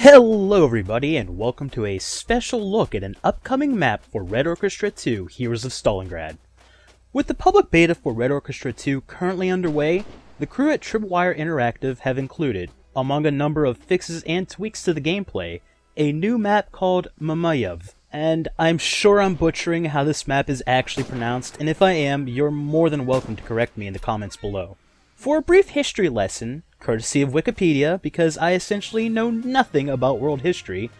Hello everybody, and welcome to a special look at an upcoming map for Red Orchestra 2 Heroes of Stalingrad. With the public beta for Red Orchestra 2 currently underway, the crew at Tripwire Interactive have included, among a number of fixes and tweaks to the gameplay, a new map called Mamayev. And I'm sure I'm butchering how this map is actually pronounced, and if I am, you're more than welcome to correct me in the comments below. For a brief history lesson, courtesy of Wikipedia, because I essentially know nothing about world history,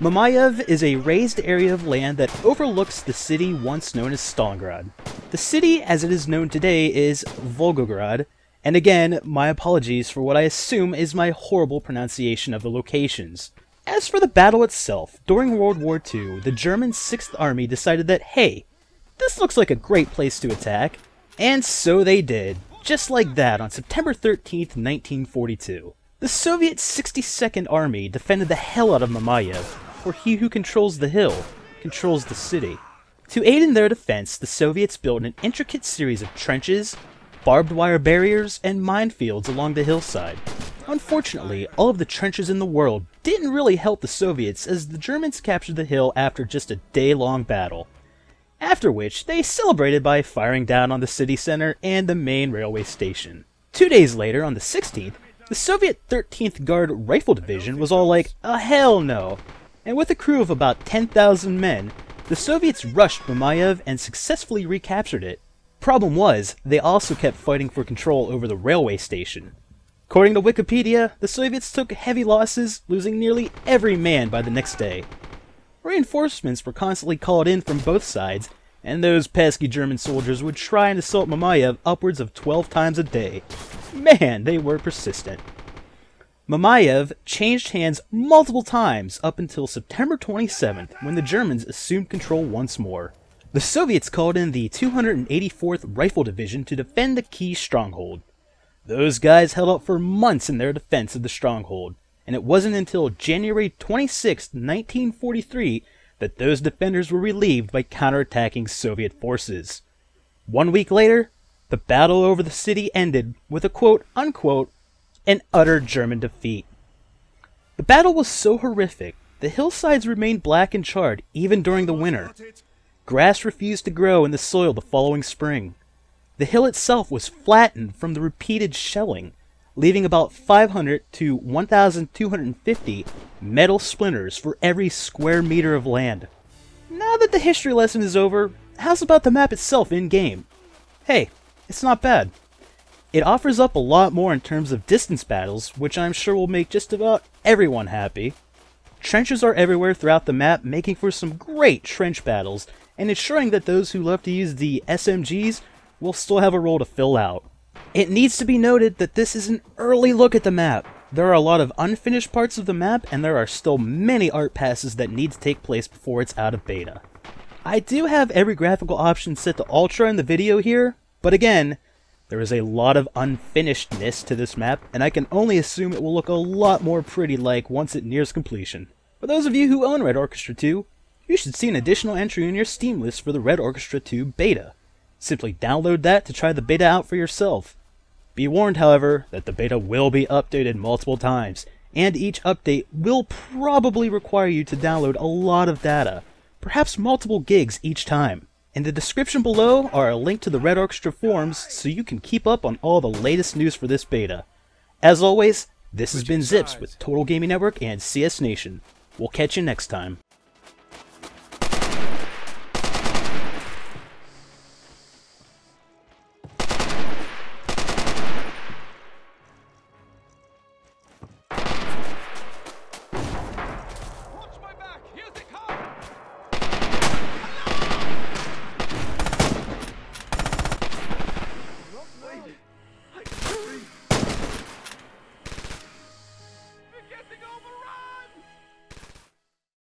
Mamayev is a raised area of land that overlooks the city once known as Stalingrad. The city, as it is known today, is Volgograd, and again, my apologies for what I assume is my horrible pronunciation of the locations. As for the battle itself, during World War II, the German 6th Army decided that, hey, this looks like a great place to attack, and so they did. Just like that, on September 13th, 1942. The Soviet 62nd Army defended the hell out of Mamayev, for he who controls the hill, controls the city. To aid in their defense, the Soviets built an intricate series of trenches, barbed wire barriers, and minefields along the hillside. Unfortunately, all of the trenches in the world didn't really help the Soviets, as the Germans captured the hill after just a day-long battle. After which, they celebrated by firing down on the city center and the main railway station. 2 days later, on the 16th, the Soviet 13th Guard Rifle Division was all like, hell no! And with a crew of about 10,000 men, the Soviets rushed Mamayev and successfully recaptured it. Problem was, they also kept fighting for control over the railway station. According to Wikipedia, the Soviets took heavy losses, losing nearly every man by the next day. Reinforcements were constantly called in from both sides, and those pesky German soldiers would try and assault Mamayev upwards of 12 times a day. Man, they were persistent. Mamayev changed hands multiple times up until September 27th, when the Germans assumed control once more. The Soviets called in the 284th Rifle Division to defend the key stronghold. Those guys held up for months in their defense of the stronghold, and it wasn't until January 26, 1943, that those defenders were relieved by counterattacking Soviet forces. 1 week later, the battle over the city ended with a quote-unquote, an utter German defeat. The battle was so horrific, the hillsides remained black and charred even during the winter. Grass refused to grow in the soil the following spring. The hill itself was flattened from the repeated shelling, leaving about 500 to 1,250 metal splinters for every square meter of land. Now that the history lesson is over, how's about the map itself in-game? Hey, it's not bad. It offers up a lot more in terms of distance battles, which I'm sure will make just about everyone happy. Trenches are everywhere throughout the map, making for some great trench battles, and ensuring that those who love to use the SMGs will still have a role to fill out. It needs to be noted that this is an early look at the map. There are a lot of unfinished parts of the map, and there are still many art passes that need to take place before it's out of beta. I do have every graphical option set to Ultra in the video here, but again, there is a lot of unfinishedness to this map, and I can only assume it will look a lot more pretty-like once it nears completion. For those of you who own Red Orchestra 2, you should see an additional entry in your Steam list for the Red Orchestra 2 beta. Simply download that to try the beta out for yourself. Be warned, however, that the beta will be updated multiple times, and each update will probably require you to download a lot of data, perhaps multiple gigs each time. In the description below are a link to the Red Orchestra forums so you can keep up on all the latest news for this beta. As always, this has been Zips with Total Gaming Network and CS Nation. We'll catch you next time.